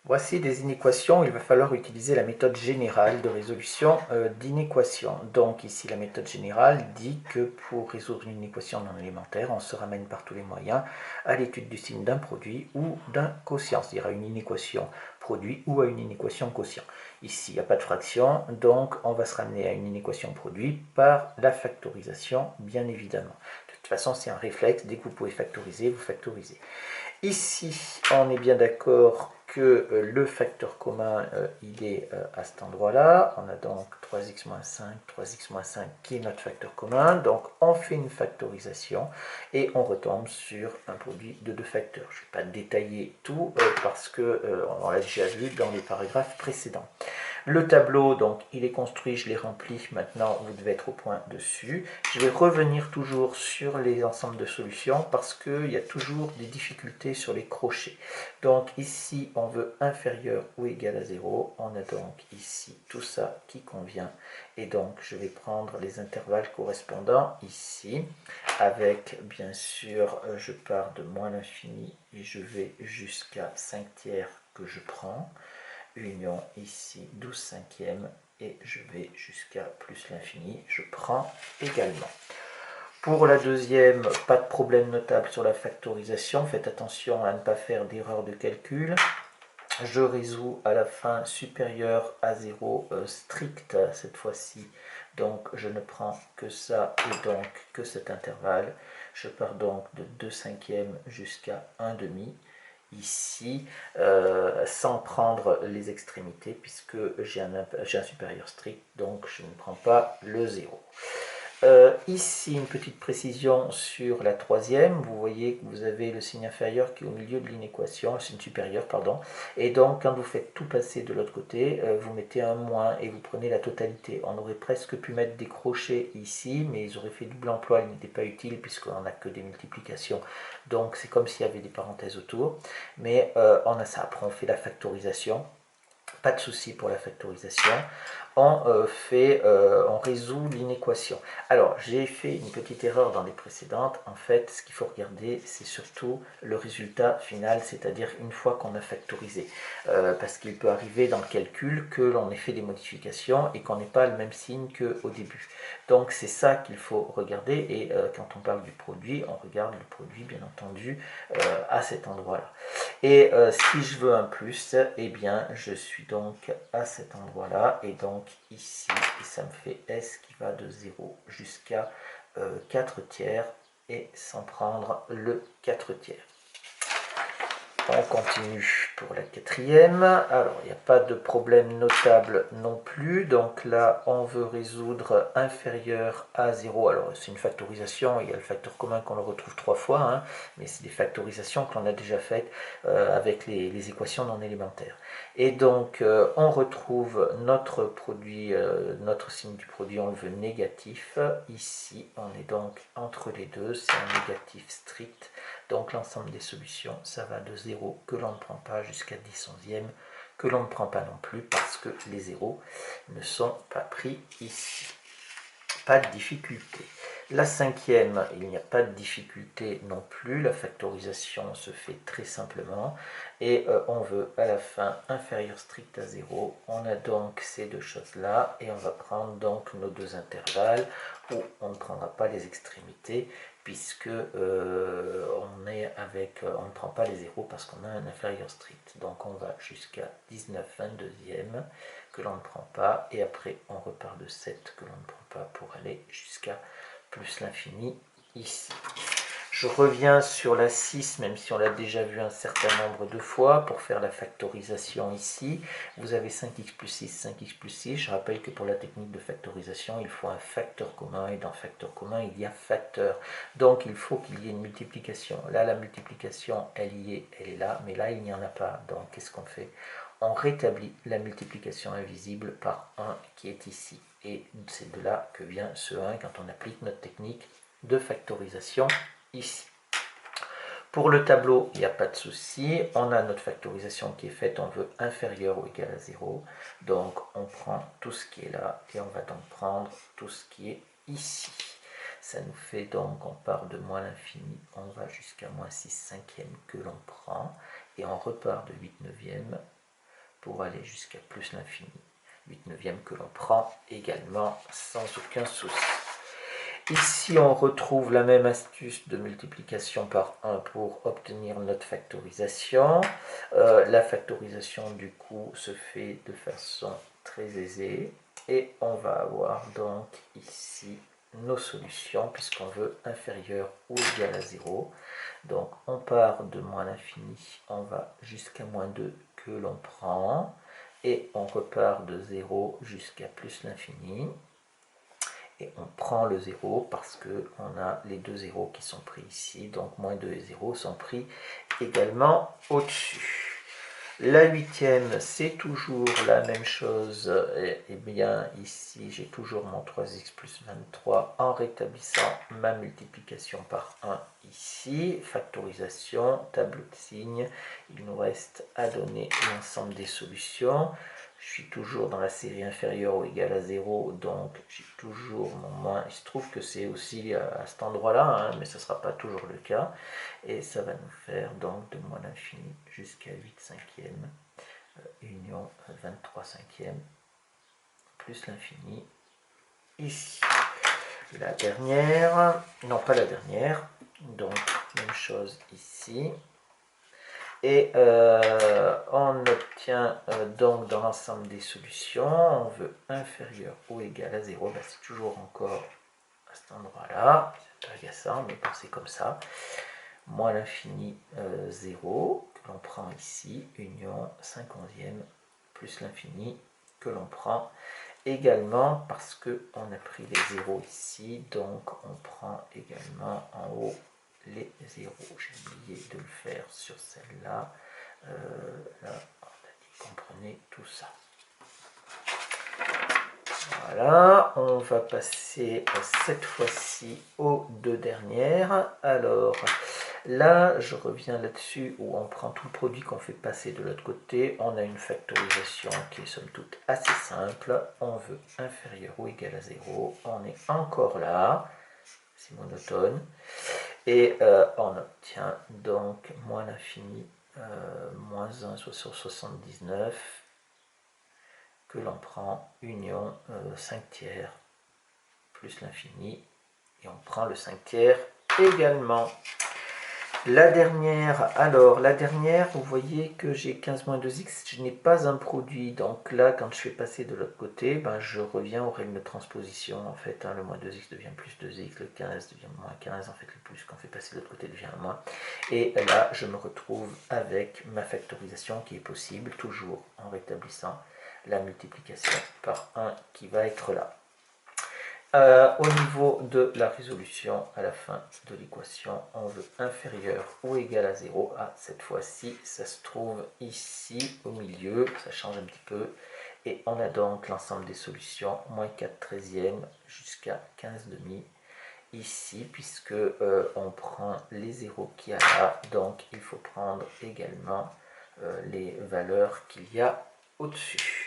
Voici des inéquations, il va falloir utiliser la méthode générale de résolution d'inéquations. Donc ici la méthode générale dit que pour résoudre une équation non élémentaire, on se ramène par tous les moyens à l'étude du signe d'un produit ou d'un quotient, c'est-à-dire à une inéquation produit ou à une inéquation quotient. Ici il n'y a pas de fraction, donc on va se ramener à une inéquation produit par la factorisation, bien évidemment. De toute façon c'est un réflexe, dès que vous pouvez factoriser, vous factorisez. Ici, on est bien d'accord que le facteur commun, il est à cet endroit-là. On a donc 3x-5, 3x-5 qui est notre facteur commun. Donc, on fait une factorisation et on retombe sur un produit de deux facteurs. Je ne vais pas détailler tout parce qu'on l'a déjà vu dans les paragraphes précédents. Le tableau, donc, il est construit, je l'ai rempli. Maintenant, vous devez être au point dessus. Je vais revenir toujours sur les ensembles de solutions parce qu'il y a toujours des difficultés sur les crochets. Donc, ici, on veut inférieur ou égal à 0. On a donc ici tout ça qui convient. Et donc, je vais prendre les intervalles correspondants ici. Avec, bien sûr, je pars de moins l'infini et je vais jusqu'à 5 tiers que je prends. Union ici 12 cinquièmes et je vais jusqu'à plus l'infini, je prends également. Pour la deuxième, pas de problème notable sur la factorisation, faites attention à ne pas faire d'erreur de calcul. Je résous à la fin supérieure à 0 strict cette fois-ci, donc je ne prends que ça et donc que cet intervalle. Je pars donc de 2 cinquièmes jusqu'à 1 demi ici, sans prendre les extrémités, puisque j'ai un supérieur strict, donc je ne prends pas le 0. Ici, une petite précision sur la troisième. Vous voyez que vous avez le signe inférieur qui est au milieu de l'inéquation, le signe supérieur, pardon. Et donc, quand vous faites tout passer de l'autre côté, vous mettez un moins et vous prenez la totalité. On aurait presque pu mettre des crochets ici, mais ils auraient fait double emploi, ils n'étaient pas utiles puisqu'on n'a que des multiplications. Donc, c'est comme s'il y avait des parenthèses autour. Mais on a ça. Après, on fait la factorisation. Pas de souci pour la factorisation. On résout l'inéquation. Alors, j'ai fait une petite erreur dans les précédentes. En fait, ce qu'il faut regarder, c'est surtout le résultat final, c'est-à-dire une fois qu'on a factorisé. Parce qu'il peut arriver dans le calcul que l'on ait fait des modifications et qu'on n'ait pas le même signe qu'au début. Donc, c'est ça qu'il faut regarder. Et quand on parle du produit, on regarde le produit, bien entendu, à cet endroit-là. Et si je veux un plus, eh bien, je suis donc à cet endroit-là, et donc ici, et ça me fait S qui va de 0 jusqu'à 4 tiers, et sans prendre le 4 tiers. On continue pour la quatrième. Alors, il n'y a pas de problème notable non plus. Donc là, on veut résoudre inférieur à 0. Alors, c'est une factorisation. Il y a le facteur commun qu'on le retrouve 3 fois. Hein, mais c'est des factorisations que l'on a déjà faites avec les équations non élémentaires. Et donc, on retrouve notre produit, notre signe du produit, on le veut négatif. Ici, on est donc entre les deux. C'est un négatif strict. Donc l'ensemble des solutions, ça va de 0 que l'on ne prend pas jusqu'à 10 onzièmes que l'on ne prend pas non plus parce que les zéros ne sont pas pris ici. Pas de difficulté. La cinquième, il n'y a pas de difficulté non plus. La factorisation se fait très simplement. Et on veut à la fin inférieur strict à 0. On a donc ces deux choses-là. Et on va prendre donc nos deux intervalles où on ne prendra pas les extrémités puisque on ne prend pas les zéros parce qu'on a un inférieur strict. Donc on va jusqu'à 19 22e que l'on ne prend pas, et après on repart de 7 que l'on ne prend pas pour aller jusqu'à plus l'infini ici. Je reviens sur la 6, même si on l'a déjà vu un certain nombre de fois, pour faire la factorisation ici. Vous avez 5x plus 6, 5x plus 6. Je rappelle que pour la technique de factorisation, il faut un facteur commun, et dans facteur commun, il y a facteur. Donc il faut qu'il y ait une multiplication. Là, la multiplication, elle y est, elle est là, mais là, il n'y en a pas. Donc qu'est-ce qu'on fait? On rétablit la multiplication invisible par 1 qui est ici. Et c'est de là que vient ce 1 quand on applique notre technique de factorisation ici. Pour le tableau, il n'y a pas de souci. On a notre factorisation qui est faite, on veut inférieur ou égal à 0. Donc on prend tout ce qui est là et on va donc prendre tout ce qui est ici. Ça nous fait donc, on part de moins l'infini, on va jusqu'à moins 6 cinquièmes que l'on prend. Et on repart de 8 neuvièmes pour aller jusqu'à plus l'infini. 8 neuvièmes que l'on prend également sans aucun souci. Ici, on retrouve la même astuce de multiplication par 1 pour obtenir notre factorisation. La factorisation, du coup, se fait de façon très aisée. Et on va avoir donc ici nos solutions, puisqu'on veut inférieur ou égal à 0. Donc, on part de moins l'infini, on va jusqu'à moins 2 que l'on prend. Et on repart de 0 jusqu'à plus l'infini. Et on prend le 0 parce qu'on a les deux zéros qui sont pris ici. Donc moins 2 et 0 sont pris également au-dessus. La huitième, c'est toujours la même chose. Et bien ici, j'ai toujours mon 3x plus 23 en rétablissant ma multiplication par 1 ici. Factorisation, tableau de signes. Il nous reste à donner l'ensemble des solutions. Je suis toujours dans la série inférieure ou égale à 0, donc j'ai toujours mon moins. Il se trouve que c'est aussi à cet endroit-là, hein, mais ce ne sera pas toujours le cas. Et ça va nous faire donc de moins l'infini jusqu'à 8 cinquièmes, union 23 cinquièmes, plus l'infini ici. La dernière, non pas la dernière, donc même chose ici. Et on obtient donc dans l'ensemble des solutions, on veut inférieur ou égal à 0, ben c'est toujours encore à cet endroit-là, c'est pas agaçant, mais pensez comme ça, moins l'infini 0, que l'on prend ici, union 5 onzième, plus l'infini que l'on prend également, parce qu'on a pris les zéros ici, donc on prend également en haut les zéros. J'ai oublié de le faire sur celle-là. Là, on a dit qu'on prenait tout ça. Voilà, on va passer cette fois-ci aux deux dernières. Alors, là, je reviens là-dessus où on prend tout le produit qu'on fait passer de l'autre côté. On a une factorisation qui est somme toute assez simple. On veut inférieur ou égal à 0. On est encore là. C'est monotone. Et on obtient donc moins l'infini, moins 1 sur 79, que l'on prend union 5 tiers plus l'infini, et on prend le 5 tiers également. La dernière, alors la dernière, vous voyez que j'ai 15 moins 2x, je n'ai pas un produit, donc là quand je fais passer de l'autre côté, ben, je reviens aux règles de transposition, en fait, hein, le moins 2x devient plus 2x, le 15 devient moins 15, en fait le plus qu'on fait passer de l'autre côté devient un moins, et là je me retrouve avec ma factorisation qui est possible, toujours en rétablissant la multiplication par 1 qui va être là. Au niveau de la résolution, à la fin de l'équation, on veut inférieur ou égal à 0. Ah, cette fois-ci, ça se trouve ici, au milieu, ça change un petit peu. Et on a donc l'ensemble des solutions, moins 4 treizièmes jusqu'à 15 demi, ici, puisque on prend les zéros qu'il y a là. Donc, il faut prendre également les valeurs qu'il y a au-dessus.